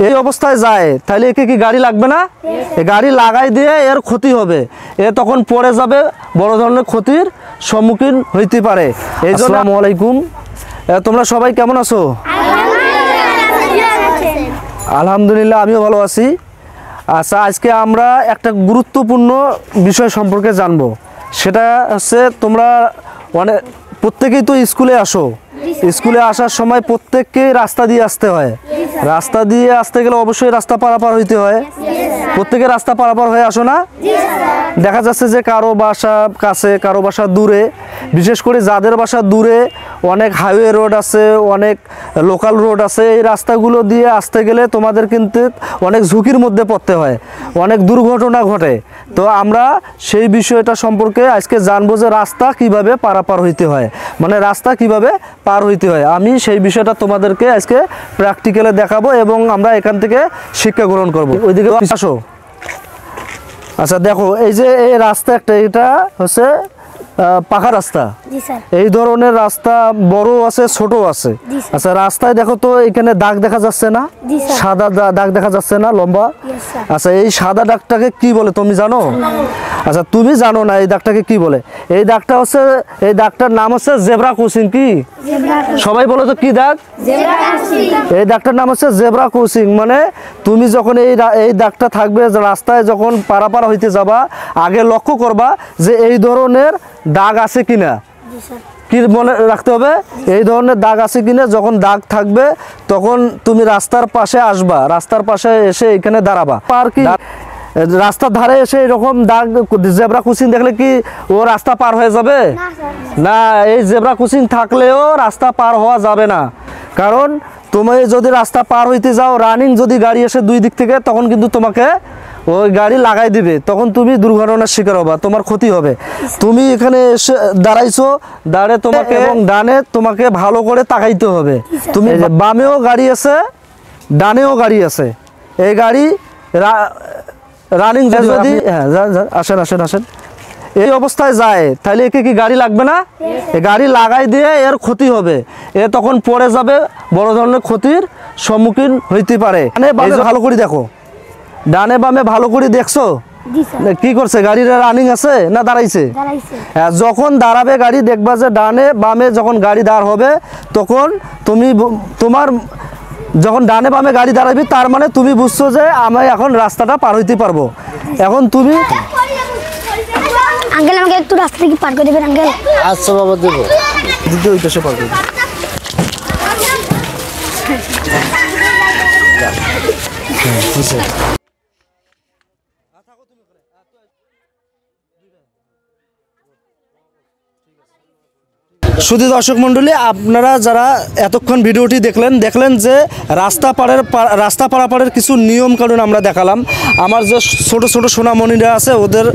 এই অবস্থায় যায় তাহলে একে কি গাড়ি লাগবে না? গাড়ি লাগাই দিয়ে এর ক্ষতি হবে, এ তখন পড়ে যাবে, বড় ধরনের ক্ষতির সম্মুখীন হইতে পারে। এই জন্য আসসালামু আলাইকুম, তোমরা সবাই কেমন আছো? আলহামদুলিল্লাহ, আমিও ভালো আছি। আচ্ছা, আজকে আমরা একটা গুরুত্বপূর্ণ বিষয় সম্পর্কে জানবো। সেটা হচ্ছে তোমরা প্রত্যেকেই তো স্কুলে আসো, স্কুলে আসার সময় প্রত্যেককেই রাস্তা দিয়ে আসতে হয়। রাস্তা দিয়ে আসতে গেলে অবশ্যই রাস্তা পারাপার হইতে হয়। প্রত্যেকে রাস্তা পারাপার হয়ে আসো না? দেখা যাচ্ছে যে কারো বাসা কাছে, কারো বাসা দূরে। বিশেষ করে যাদের বাসা দূরে, অনেক হাইওয়ে রোড আছে, অনেক লোকাল রোড আছে। এই রাস্তাগুলো দিয়ে আসতে গেলে তোমাদের কিন্তু অনেক ঝুঁকির মধ্যে পড়তে হয়, অনেক দুর্ঘটনা ঘটে। তো আমরা সেই বিষয়টা সম্পর্কে আজকে জানবো যে রাস্তা কিভাবে পারাপার হইতে হয়, মানে রাস্তা কিভাবে পার হইতে হয়। আমি সেই বিষয়টা তোমাদেরকে আজকে প্র্যাকটিক্যালে দেখাবো এবং আমরা এখান থেকে শিক্ষা গ্রহণ করবো। ওইদিকে আসো। আচ্ছা দেখো, এই যে এই রাস্তা একটা, এটা হচ্ছে পাকা রাস্তা। এই ধরনের রাস্তা বড় আছে, ছোট আছে। আচ্ছা, রাস্তায় দেখো তো এখানে দাগ দেখা যাচ্ছে না? সাদা দাগ দেখা যাচ্ছে না, লম্বা? আচ্ছা, এই সাদা দাগটাকে কি বলে তুমি জানো? আচ্ছা, তুমি জানো না এই দাগটাকে কি বলে? এই দাগটা হচ্ছে, এই দাগটার নাম হচ্ছে জেব্রা ক্রসিং। কি সবাই বলো তো কি দাগ? এই দাগটার নাম হচ্ছে জেব্রা ক্রসিং। মানে তুমি যখন এই দাগটা থাকবে রাস্তায়, যখন পারাপার হইতে যাবা, আগে লক্ষ্য করবা যে এই ধরনের দাগ আছে কিনা। কি মনে রাখতে হবে? এই ধরনের দাগ আছে কিনা। যখন দাগ থাকবে তখন তুমি রাস্তার পাশে আসবা, রাস্তার পাশে এসে এখানে দাঁড়াবা। আর কি রাস্তার ধারে এসে এরকম দাগ জেব্রা ক্রসিং দেখলে কি ও রাস্তা পার হয়ে যাবে? না, এই জেব্রা ক্রসিং থাকলেও রাস্তা পার হওয়া যাবে না। কারণ তুমি যদি রাস্তা পার হইতে যাও, রানিং যদি গাড়ি এসে দুই দিক থেকে, তখন কিন্তু তোমাকে ওই গাড়ি লাগাই দিবে, তখন তুমি দুর্ঘটনার শিকার হবা, তোমার ক্ষতি হবে। তুমি এখানে এসে দাঁড়াইছো, দাঁড়ে তোমাকে এবং ডানে তোমাকে ভালো করে তাকাইতে হবে। তুমি বামেও গাড়ি আছে, ডানেও গাড়ি আছে। এই গাড়ি রানিং যদি আসেন আসেন আসেন এই অবস্থায় যায় তাহলে একে কি গাড়ি লাগবে না? গাড়ি লাগাই দিয়ে এর ক্ষতি হবে, এ তখন পড়ে যাবে, বড় ধরনের ক্ষতির সম্মুখীন হইতে পারে। ভালো করে দেখো, ডানে বামে ভালো করে দেখছো কি করছে? গাড়ির রানিং আছে না দাঁড়াইছে? যখন দাঁড়াবে গাড়ি, দেখবা যে ডানে বামে যখন গাড়ি দাঁড় হবে, তখন তোমার যখন ডানে বামে গাড়ি দাঁড়াবি, তার মানে তুমি বুঝছো যে আমি এখন রাস্তাটা পার হইতে পারবো। এখন তুমি আঙ্কেল আমাকে একটু রাস্তা থেকে পার করে দেবেন আঙ্কেল? আচ্ছা বাবা, দেবো। দ্বিতীয় ওই পাশে পার করে দেবো। শুধু দর্শক মণ্ডলী, আপনারা যারা এতক্ষণ ভিডিওটি দেখলেন যে রাস্তা পারাপারের কিছু নিয়ম কানুন আমরা দেখালাম। আমার যে ছোট ছোট সোনামণিরা আছে, ওদের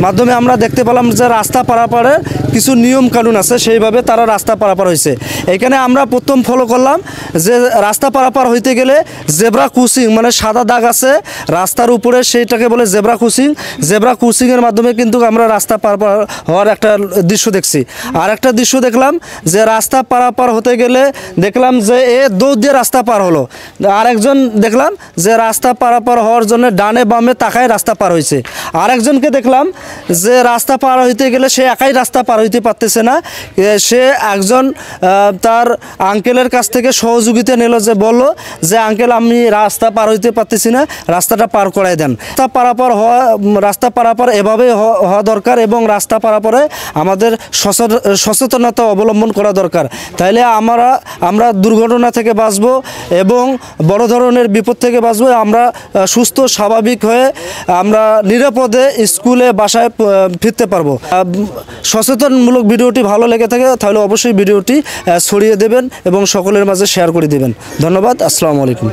মাধ্যমে আমরা দেখতে পেলাম যে রাস্তা পারাপারের কিছু নিয়ম কানুন আছে, সেইভাবে তারা রাস্তা পারাপার হয়েছে। এখানে আমরা প্রথম ফলো করলাম যে রাস্তা পারাপার হইতে গেলে জেব্রা ক্রসিং, মানে সাদা দাগ আছে রাস্তার উপরে, সেইটাকে বলে জেব্রা ক্রসিং। জেব্রা ক্রসিংয়ের মাধ্যমে কিন্তু আমরা রাস্তা পারাপার হওয়ার একটা দৃশ্য দেখছি। আর একটা দৃশ্য দেখলাম যে রাস্তা পারাপার হতে গেলে দেখলাম যে এ দৌড় দিয়ে রাস্তা পার হলো। আরেকজন দেখলাম যে রাস্তা পারাপার হওয়ার জন্য ডানে বামে তাকায় রাস্তা পার হয়েছে। আরেকজনকে দেখলাম যে রাস্তা পার হইতে গেলে সে একাই রাস্তা পার হইতে পারতেছে না, সে একজন তার আঙ্কেলের কাছ থেকে সহযোগিতা নিল, যে বলল যে আঙ্কেল আমি রাস্তা পার হইতে পারতেছি না, রাস্তাটা পার করাই দেন। রাস্তা পারাপার এভাবেই হওয়া দরকার এবং রাস্তা পারাপারে আমাদের সচেতনতা অবলম্বন করা দরকার। তাইলে আমরা দুর্ঘটনা থেকে বাঁচবো এবং বড় ধরনের বিপদ থেকে বাঁচবো। আমরা সুস্থ স্বাভাবিক হয়ে আমরা নিরাপদে স্কুলে বাসায় ফিরতে পারবো। সচেতনমূলক ভিডিওটি ভালো লেগে থাকে তাহলে অবশ্যই ভিডিওটি ছড়িয়ে দেবেন এবং সকলের মাঝে শেয়ার করে দেবেন। ধন্যবাদ। আসসালামু আলাইকুম।